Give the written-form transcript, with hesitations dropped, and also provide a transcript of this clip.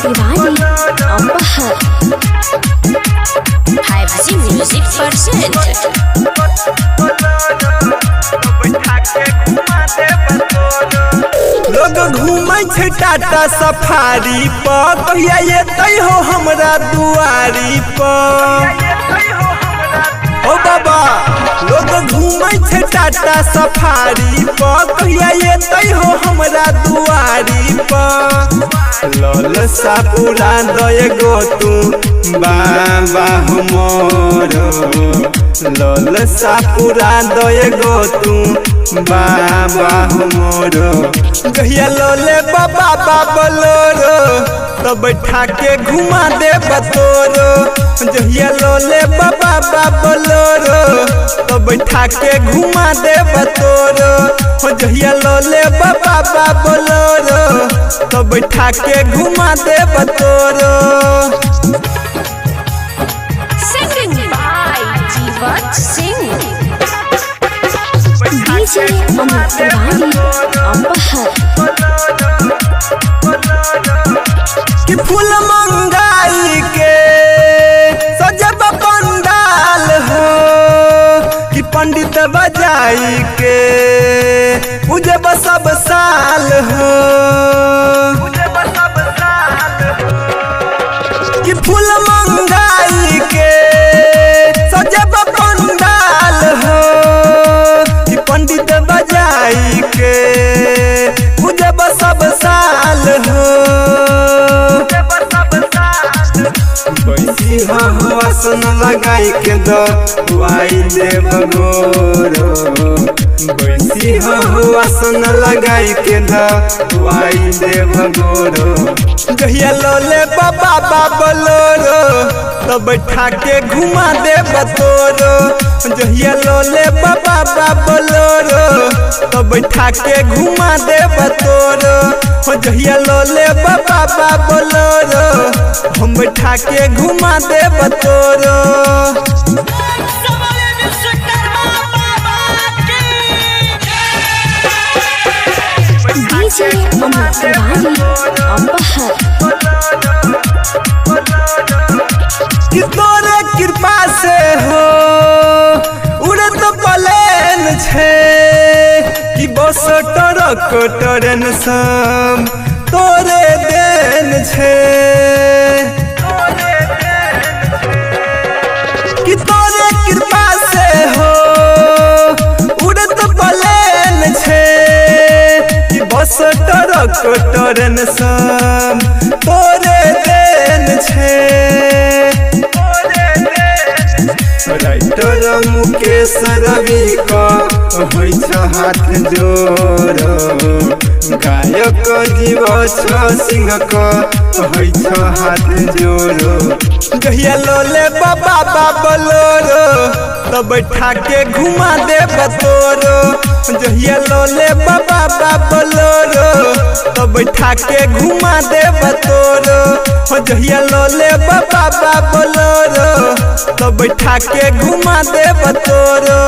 तिवारी अपहर हाइब्जी music percent लोग घूमै छै टाटा सफारी पर कहिया एतै हो हमरा दुआरी पर ओ बाबा लोग घूमै छै टाटा सफारी पर कहिया एतै हो हमरा दुआरी पर ललसा पूरा दए गो तू बाबा मोरो ललसा पूरा दए गो तू बाबा मोरो कहिया लोले बाबा बोलोरो तो बैठा के घुमा दे बतोरो जहिया लोले बाबा बोलोरो तो बैठा के घुमा दे बतोरो जहिया लोले बाबा बोलोरो तो बैठा के घुमा दे बतोरो। Singing by जीवत सिंह डीजे अमित तिवारी अपहर कि फूल मंगाई के सजब पंडाल हो कि पंडित बजाई के पूजब सब साल हो कि फूल मंगाई के सजब पंडाल हो कि पंडित बजाई के पूजब सब साल हो बैसी आसन लगाई के दवाई देव गोरो बैसी आसन लगाई के दवाई देव गोरो जहिया लोले बाबा बोलोरो तो बैठा के घुमा दे बतोरो जहिया लोले बाबा बोलोरो तो बैठा के घुमा दे बतोरो जहिया लोले बाबा बोलोरो हम बैठा के घुमा दे बतोरो। डीजे अमित तिवारी अपहर कि तोरे कृपा से हो उड़त प्लेन छे कि बस ट्रक ट्रेन सब तोरे देन छे कि तोरे कृपा से हो उड़त प्लेन छे कि बस ट्रक ट्रेन सब तोरे देन छे राइटर मुकेश रवि का होइ छ हाथ जोड़ो गायक जीव सिंह का होइ छ हाथ जोड़ो कहिया लोले बाबा बोलोरो तो बैठा के घुमा दे बतोरो जहिया लोले बाबा बोलोरो तो बैठा के घुमा दे बतोरो जहिया लोले बाबा बोलोरो तो बैठा के घुमा दे बतोरो।